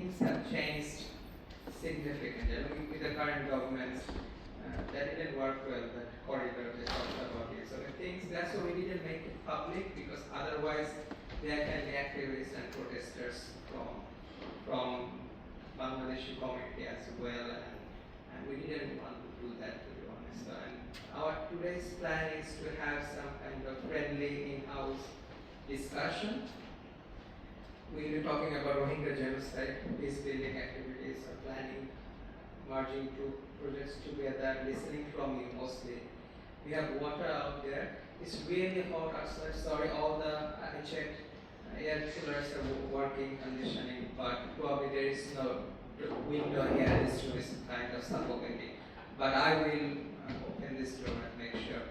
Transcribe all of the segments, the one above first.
things have changed significantly. With the current governments, that didn't work well, that corridor they talked about it. So that's why we didn't make it public, because otherwise there can be activists and protesters from Bangladeshi community as well, and we didn't want to do that, to be honest. And our today's plan is to have some kind of friendly in-house discussion. We'll be talking about Rohingya genocide, peace building activities, planning, merging two projects together, listening from you mostly. We have water out there. It's really hot outside. Sorry, all the I checked air coolers are working, conditioning, but probably there is no window here. This room is kind of suffocating. But I will open this door and make sure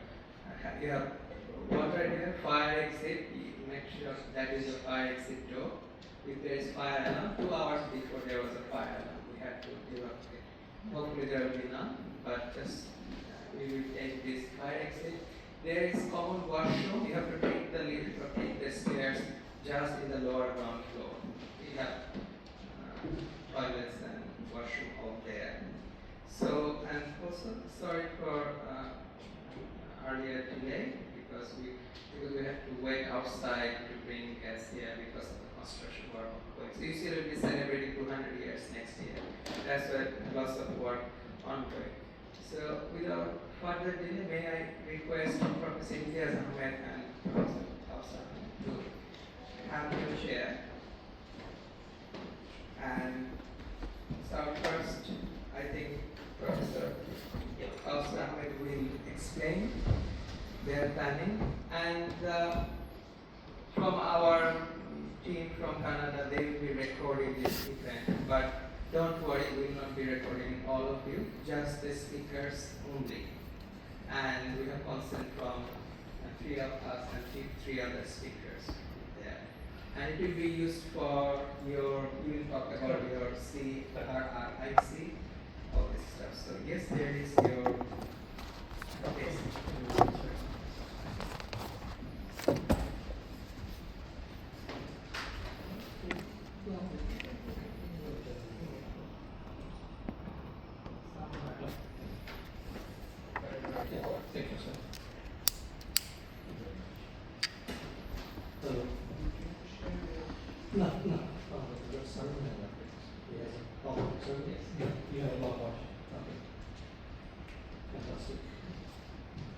you have water here, fire exit. You make sure that is the fire exit door. If there is fire alarm, 2 hours before there was a fire alarm, we had to evacuate. Hopefully there will be none, but just we will take this fire exit. There is common washroom. You have to take the lift or take the stairs just in the lower ground floor. We have toilets and washroom out there. So, and also sorry for earlier delay, because we have to wait outside to bring gas here because of the construction work ongoing. So UCL will be celebrating 200 years next year. That's why lots of work ongoing. So without further delay, may I request Professor Imtiaz Ahmed and Professor Hafsa to have your chair. And so first, I think Professor Hafsa Ahmed will explain their planning, and from our team from Canada, they will be recording this event, but don't worry, we will not be recording all of you, just the speakers only. And we have consent from 3 of us and 3 other speakers there. And it will be used for you will talk about your CRRIC, all this stuff. So yes, there is your basic.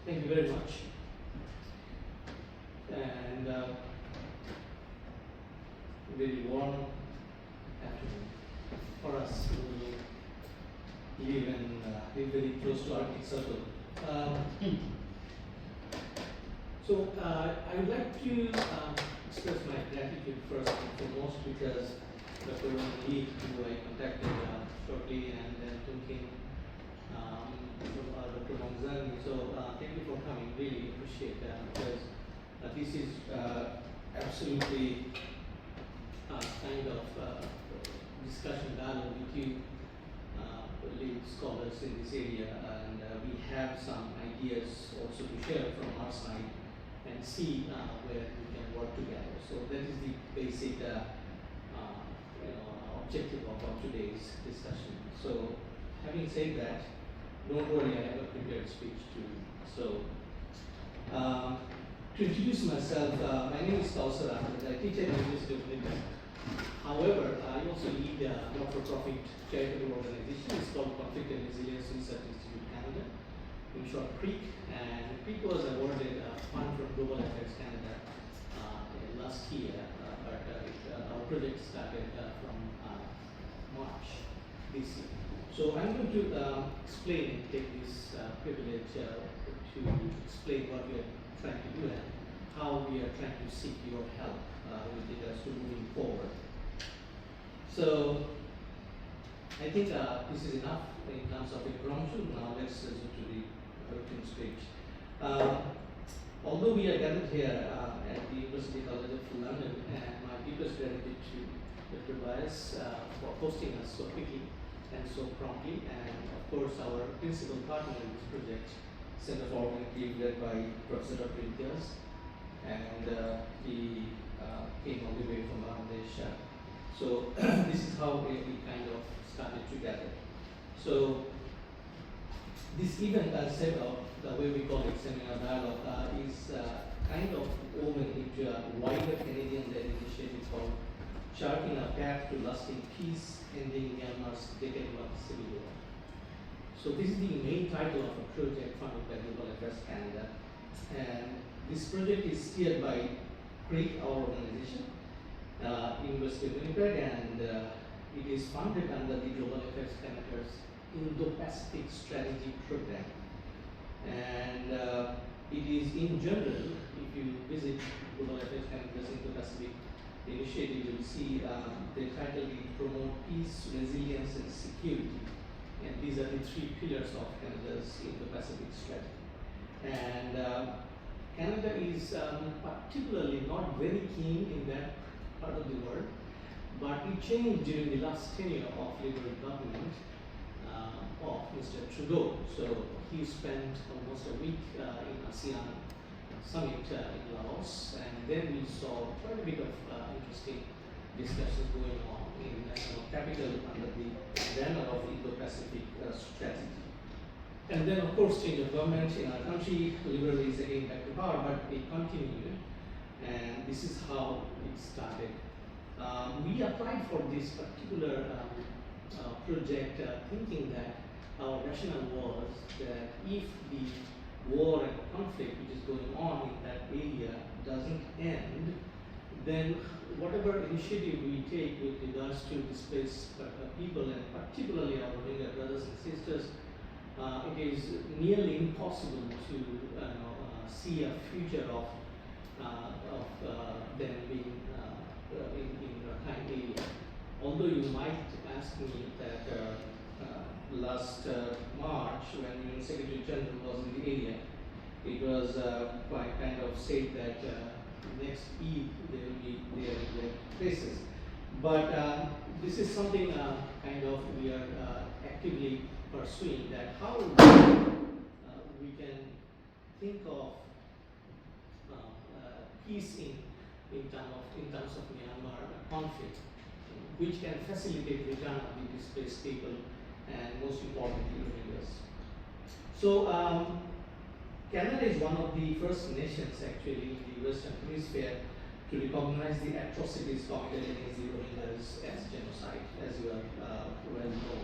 Thank you very much. And very warm afternoon for us who live very close to Arctic Circle. So I would like to express my gratitude first and foremost, because Dr. Lee, who I contacted shortly, and then thinking Dr. Mongzani. So thank you for coming. Really appreciate that, because this is absolutely kind of discussion dialogue with you, lead scholars in this area, and we have some ideas also to share from our side and see where we can work together. So that is the basic objective of our today's discussion. So having said that, don't worry, I have a prepared speech too. So to introduce myself, my name is Kausar Ahmed. I teach at the University of Myanmar. However, I also lead a not-for-profit charitable organization. It's called Conflict and Resilience Research Institute Canada, in short CREEC. And CREEC was awarded a fund from Global Affairs Canada last year, but our project started from March this year. So I'm going to explain and take this privilege to explain what we are trying to do and how we are trying to seek your help with regards to moving forward. So I think this is enough in terms of introduction. Now let's go to the written speech. Although we are gathered here at the University College of London, and my deepest gratitude to Dr. Bias for hosting us so quickly and so promptly, and of course our principal partner in this project, Center for Organic Relief, led by Professor Dr. Imtiaz, and he came all the way from Bangladesh. So this is how we kind of started together. So this event, as said, the way we call it seminar dialogue, is kind of woven into a wider Canadian-led initiative called Charting a Path to Lasting Peace, Ending Myanmar's Decade-long Civil War. So this is the main title of a project funded by Global Affairs Canada, and this project is steered by CREEC, our organization, University of Winnipeg, and it is funded under the Global Affairs Canada's Indo-Pacific Strategy Program. And it is in general, if you visit Global Affairs Canada's Indo-Pacific initiative, you will see they title it Promote Peace, Resilience and Security. And these are the three pillars of Canada's Indo-Pacific strategy. And Canada is particularly not very keen in that part of the world, but it changed during the last tenure of Liberal government of Mr. Trudeau. So he spent almost a week in ASEAN summit in Laos, and then we saw quite a bit of interesting discussions going on in capital under the banner of Indo-Pacific strategy. And then, of course, change of government in our country, Liberal is again back to power, but it continued, and this is how it started. We applied for this particular project thinking that our rationale was that if the war and conflict which is going on in that area doesn't end, then whatever initiative we take with regards to displaced people, and particularly our Rohingya brothers and sisters, it is nearly impossible to see a future of them being in Rakhine area. Although you might ask me that last March, when the Secretary General was in the area, it was quite kind of said that next Eid they will be there in their places. But this is something kind of we are actively pursuing, that how we can think of peace in terms of Myanmar conflict, which can facilitate return of the displaced people and most importantly Rohingyas. So Canada is one of the first nations actually in the Western Hemisphere to recognize the atrocities committed against the Rohingyas as genocide, as you are well known.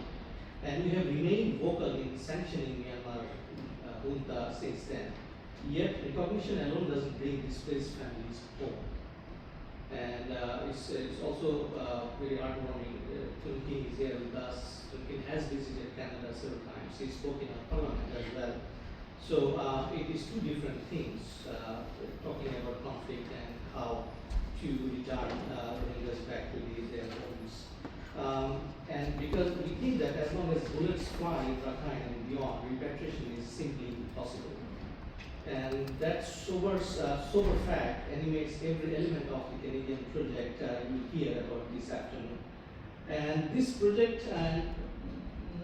And we have remained vocal in sanctioning Myanmar junta since then. Yet recognition alone doesn't bring displaced families home. And it's also very heartwarming. Tunkin is here with us. Tunkin has visited Canada several times. He spoke in our parliament as well. So it is two different things, talking about conflict and how to return Rohingyas back to their homes. And because we think that as long as bullets fly in Rakhine and beyond, repatriation is simply impossible. And that sober fact animates every element of the Canadian project you hear about this afternoon. And this project, and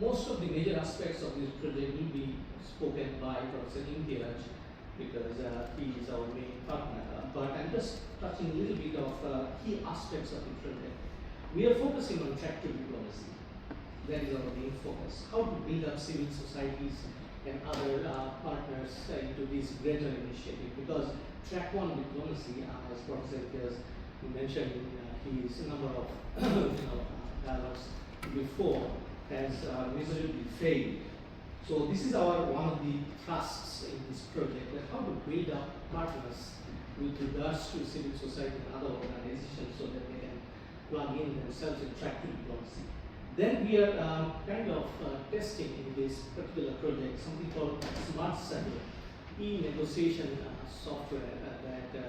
most of the major aspects of this project will be spoken by Professor Imtiaz, because he is our main partner. But I'm just touching a little bit of key aspects of the project. We are focusing on track to diplomacy. That is our main focus. How to build up civil societies and other partners into this greater initiative. Because track one diplomacy, as Professor Imtiaz mentioned in his number of dialogues before, has miserably failed. So this is one of the thrusts in this project, that how to build up partners with regards to civil society and other organizations so that they can plug in themselves in track to diplomacy. Then we are kind of testing in this particular project something called Smart Settle, e-negotiation software that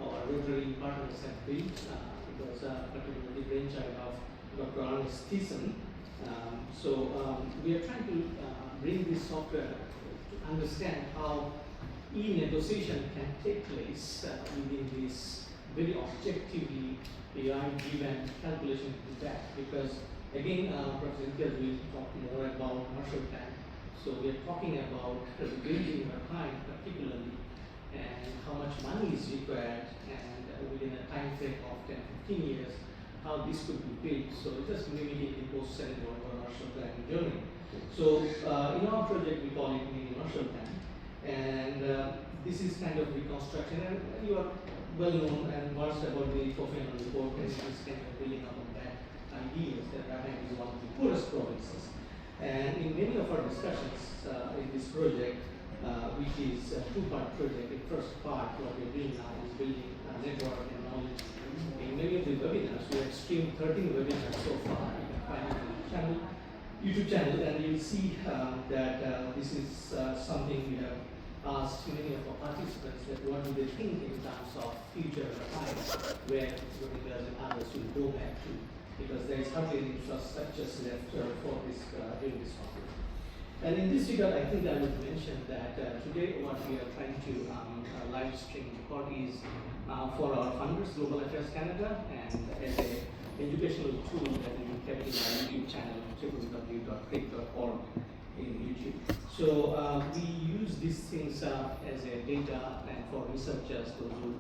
our Rotary partners have built. It was particularly the brainchild of Dr. Ernest Thiessen. We are trying to bring this software to understand how e-negotiation can take place within this very objectively AI-driven calculation of the fact. Because again, Professor Imtiaz will talk more about Marshall Plan. So we are talking about the building Rakhine particularly, and how much money is required, and within a time frame of 10-15 years, how this could be built. So it's just mimicking the post-Second World War Marshall Plan in Germany. So in our project we call it mini Marshall Plan, and this is kind of reconstruction, and you are well known and versed about the Kofi Annan report, and it is kind of building up on that ideas that Rakhine is one of the poorest provinces. And in many of our discussions in this project, which is a two-part project, the first part, what we're doing now is building a network and knowledge. In many of the webinars, we have streamed 13 webinars so far. You can find it on the channel, YouTube channel, and you'll see that this is something we have asked many of our participants that what do they think in terms of future times where Rohingyas and others will go back to, because there is hardly any infrastructure left for this during this conflict. And in this regard, I think I would mention that today what we are trying to live stream record is for our funders, Global Affairs Canada, and as an educational tool that we kept in our YouTube channel, www.crick.org in YouTube. So we use these things as a data and for researchers to do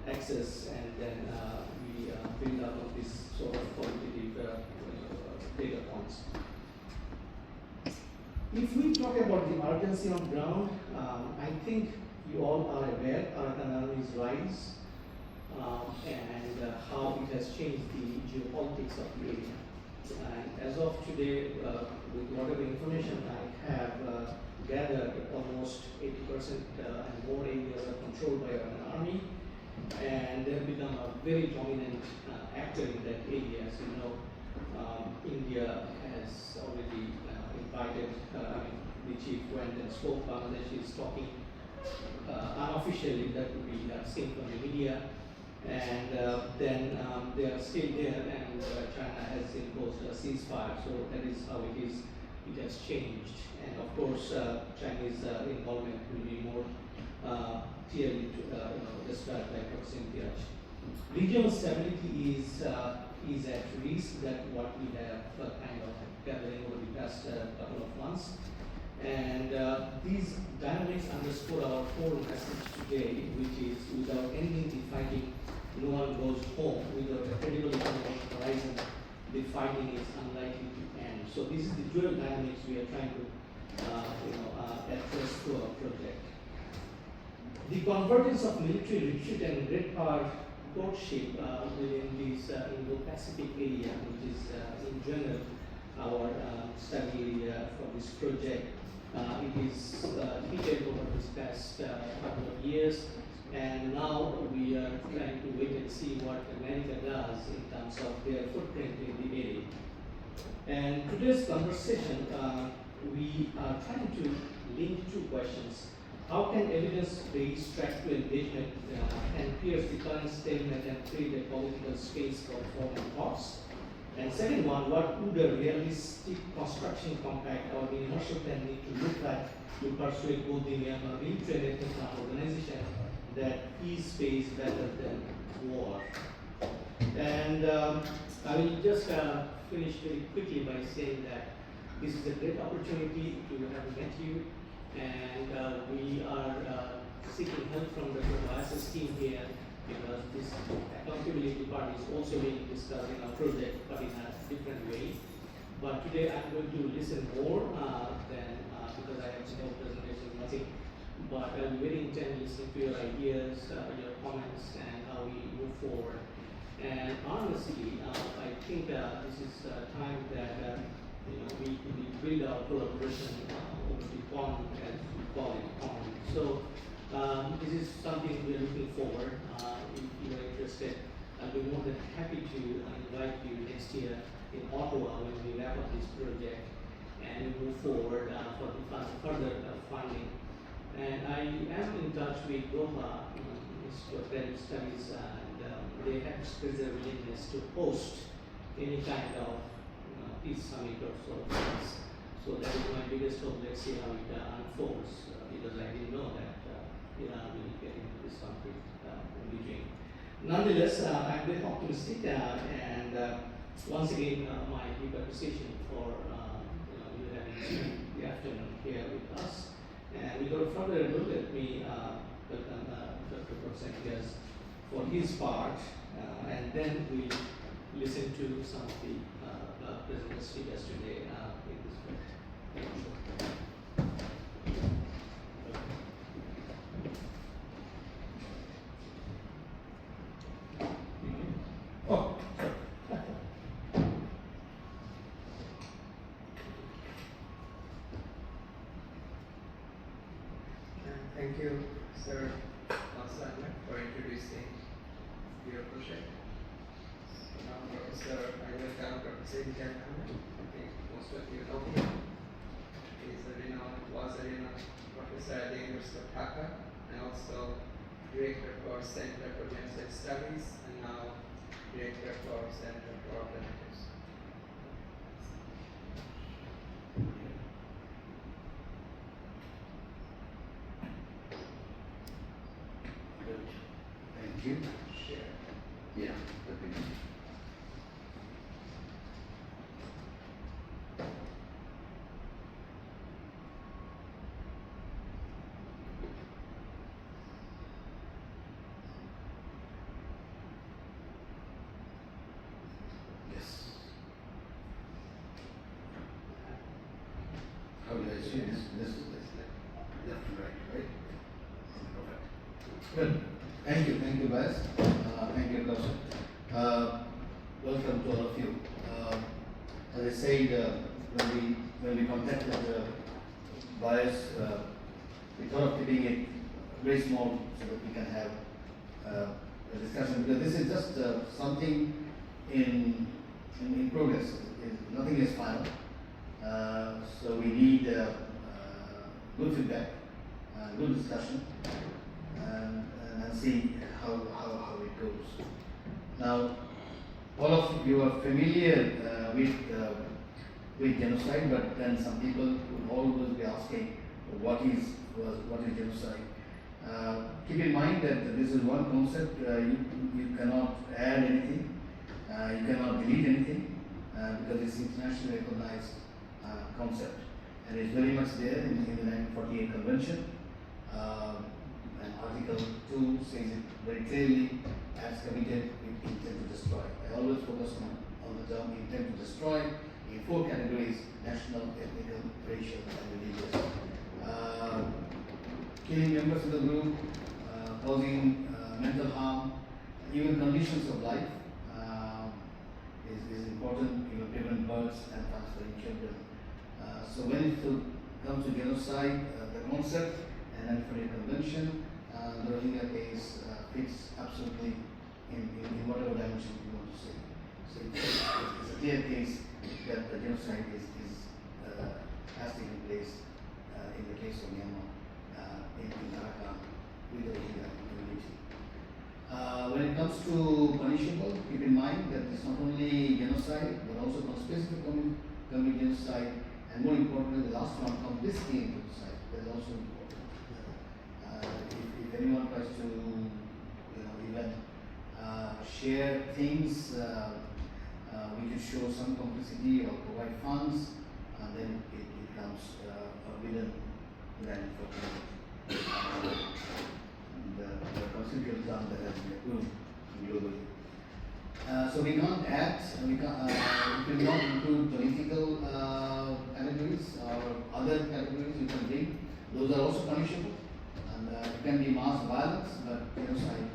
access, and then we build up of this sort of qualitative data points. If we talk about the urgency on ground, I think you all are aware Arakan Army's rise and how it has changed the geopolitics of the area. And as of today, with whatever information I have gathered, almost 80% and more areas are controlled by Arakan Army, and they have become a very dominant actor in that area. As you know, India has already invited, the chief went and spoke. Bangladesh is talking unofficially, that would be seen from the media, and then they are still there, and China has imposed a ceasefire. So that is how it is. It has changed, and of course, Chinese involvement will be more clearly described by proximity action. Regional stability is at risk. That what we have kind of gathering over the past couple of months. And these dynamics underscore our core message today, which is without ending the fighting, no one goes home. Without a credible economic horizon, the fighting is unlikely to end. So this is the dual dynamics we are trying to address through our project. The convergence of military retreat and great power courtship within this Indo-Pacific area, which is in general our study area for this project. It is heated over this past couple of years, and now we are trying to wait and see what America does in terms of their footprint in the area. And today's conversation, we are trying to link two questions. How can evidence-based structural engagement and pierce the current stalemate and create a political space for reform and thoughts? And second one, what would a realistic construction compact or the Marshall Plan need to look like to persuade both the Myanmar military and ethnic organization that peace pays better than war? And I will just finish very quickly by saying that this is a great opportunity to have met you, and we are seeking help from the ISS team here, because this accountability part is also being discussed in our project, but in a different way. But today I'm going to listen more than because I have no presentation, nothing. But I'll be very intent listening to your ideas, your comments, and how we move forward. And honestly, I think this is a time that we build our collaboration over the pond, as we call it, pond. So this is something we are looking forward. If you are interested, I'll be more than happy to invite you next year in Ottawa when we wrap up this project and we move forward for the further funding. And I am in touch with Doha Institute of Credit Studies, and they have expressed their willingness to host any kind of peace summit or sort of things. So that is my biggest hope. Let's see how it unfolds, because I didn't know that Iran will get into this conflict in between. Nonetheless, I'm very optimistic, and once again, my deep appreciation for you having spent the afternoon here with us. And without further ado, let me welcome Dr. Proxentius for his part, and then we'll listen to some of the presenters speak yesterday in this workshop. Oh, Thank you, Sir Councillor Ahmed, for introducing your project. So now, Professor, I welcome Professor Ahmed. I think most of you know him. He is a renowned, was a renowned professor at the University of Dhaka, and also director for Center for Genocide Studies, and now director for Center for Alternatives. good. Thank you. Share. Yeah, okay. Yes. How do I see this? This is left and right, right? Perfect. Good. Thank you, guys. Thank you, Kaushal. Welcome to all of you. As I said, when we contacted buyers, we thought of keeping it very small so that we can have a discussion, because this is just something in progress. Nothing is final. So we need good feedback, good discussion, and see how it goes. Now, all of you are familiar with genocide, but then some people would always be asking, what is genocide? Keep in mind that this is one concept. You cannot add anything, you cannot delete anything, because it's internationally recognized concept, and it's very much there in the 1948 Convention. And Article 2 says it very clearly, as committed with intent to destroy. I always focus on the term intent to destroy in 4 categories: national, ethnic, racial, and religious. Killing members of the group, causing mental harm, even conditions of life is important, prevent births and transferring children. So when it comes to genocide, the concept and Anti Convention, the Rohingya case fits absolutely in whatever dimension you want to say. So it's a clear case that the genocide has taken place in the case of Myanmar, in Dhaka, with the Rohingya community. When it comes to punishable, keep in mind that it's not only genocide, but also conspiracy to commit genocide, and more importantly, the last one, complicity in genocide. That is also important. If anyone tries to, even share things which would show some complicity or provide funds, then it becomes a villain than for the conceptual term that has been approved globally. So we can't add, we will not include political categories or other categories you can bring. Those are also punishable, and it can be mass violence, but genocide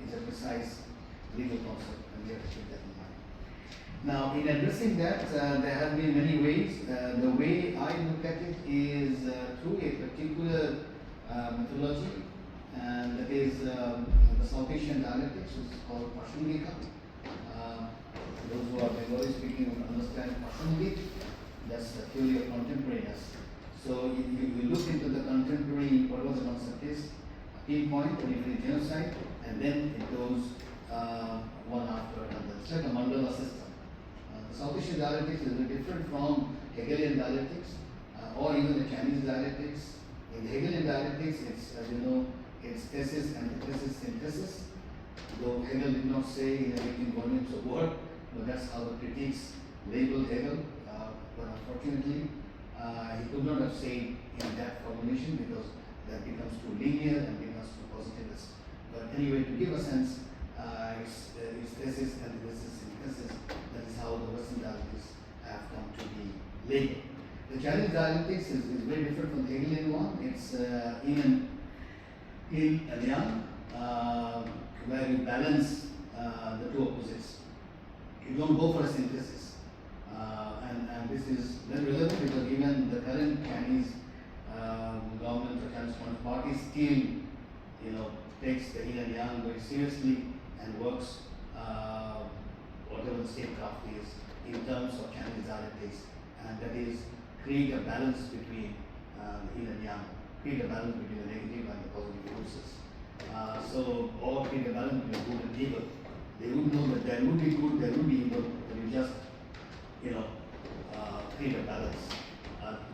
is a precise legal concept, and we have to keep that in mind. Now, in addressing that, there have been many ways. The way I look at it is through a particular methodology, and that is the South Asian dialectics, which is called Pashungika. Those who are Bengali speaking will understand Pashungik. That's the theory of contemporaneous. So you look into the contemporary, whatever the concept is, a key point, when you do genocide, and then it goes one after another. It's like a mandala system. The South Asian dialectics is very different from Hegelian dialectics, or even the Chinese dialectics. In the Hegelian dialectics, it's, as you know, it's thesis, antithesis, synthesis. Though Hegel did not say in 18 volumes of work, but that's how the critiques labeled Hegel. But unfortunately, he could not have said in that formulation, because that becomes too linear and becomes too positivist. But anyway, to give a sense, its thesis, antithesis, synthesis. That is how the Western dialectics have come to be labeled. The Chinese dialectics is very different from the Hegelian one. It's yin and yang, where you balance the two opposites. You don't go for a synthesis. And this is very relevant because even the current Chinese government or Chinese Communist Party still, takes the yin and yang very seriously and works whatever the statecraft is in terms of Chinese dialectics, and that is create a balance between the yin and yang, create a balance between the negative and the positive forces. Or create a balance between good and evil. They would know that there would be good, there would be evil, but you just, create a balance.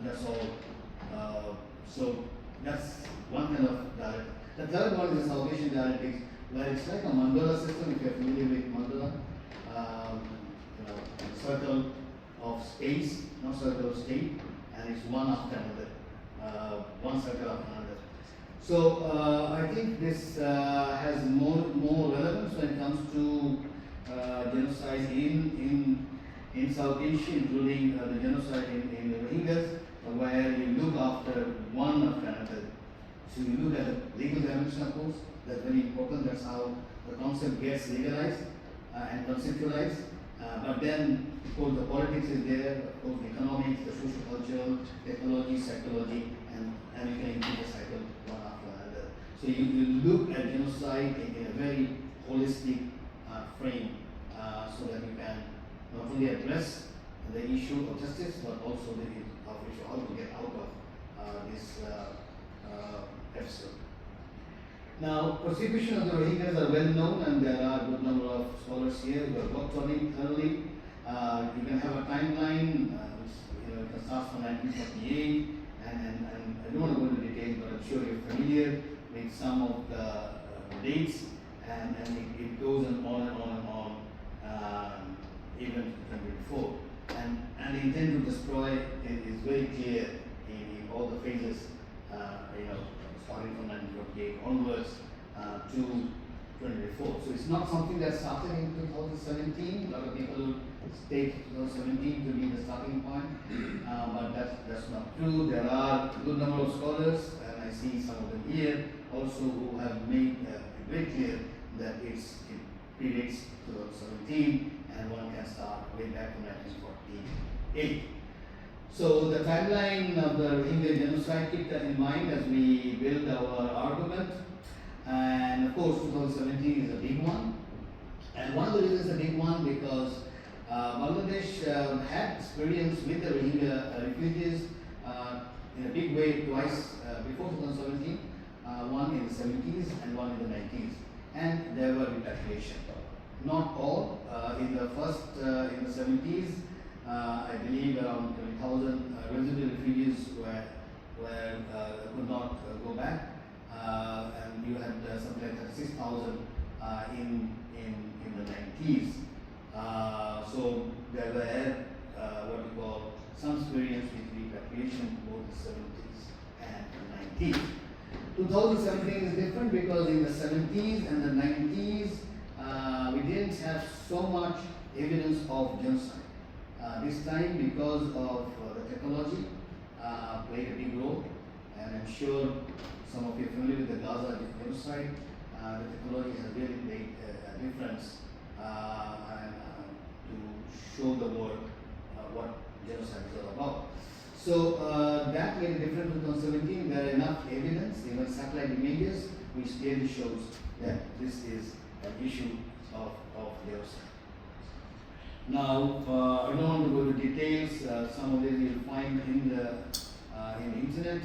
That's all. So that's one kind of dialectic. The third one is the South Asian dialectics, where it's like a mandala system, if you're familiar with mandala. Circle of space, not circle of state, and it's one after another, one circle after another. So I think this has more relevance when it comes to genocide in South Asia, including the genocide in the Rohingyas, where you look after one after another. So you look at the legal dimension, of course, that's very important. That's how the concept gets legalized and conceptualized. But then, of course, the politics is there, of course, the economics, the social cultural, technology, psychology, and you can include the cycle one after another. So you look at genocide in a very holistic frame, so that you can not only address the issue of justice, but also the issue how to get out of this episode. Now, persecution of the Rohingyas are well known, and there are a good number of scholars here who have worked on it thoroughly. You can have a timeline, which it starts from 1948, and I don't want to go into details, but I'm sure you're familiar with some of the dates, and it goes on and on, even before. And the intent to destroy is very clear in all the phases, starting from 1948 onwards to 2024. So it's not something that started in 2017. A lot of people state 2017 to be the starting point, but that's not true. There are a good number of scholars, and I see some of them here also, who have made it very clear that it predates 2017, and one can start way back to 1948. So the timeline of the Rohingya genocide, keep that in mind as we build our argument. And of course, 2017 is a big one. And one of the reasons it's a big one because Bangladesh had experience with the Rohingya refugees in a big way twice before 2017, one in the 70s and one in the 90s. And there were repatriation. Not all. In the 70s, I believe around 20,000 residual refugees could not go back, and you had something like 36,000 in the 90s. So there were what we call some experience with repatriation both the 70s and the 90s. 2017 is different because in the 70s and the 90s we didn't have so much evidence of genocide. This time, because of the technology, played a big role, and I'm sure some of you are familiar with the Gaza genocide. The technology has really made a difference to show the world what genocide is all about. So that made a difference in 2017. There are enough evidence, even satellite images, which clearly shows that this is an issue of genocide. Now, I don't want to go into details. Some of them you'll find in the internet.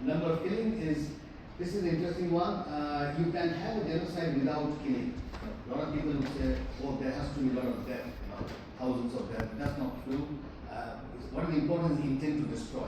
Number of killing this is an interesting one. You can have a genocide without killing. A lot of people will say, oh, there has to be a lot of death, thousands of deaths. That's not true. What is important is the intent to destroy.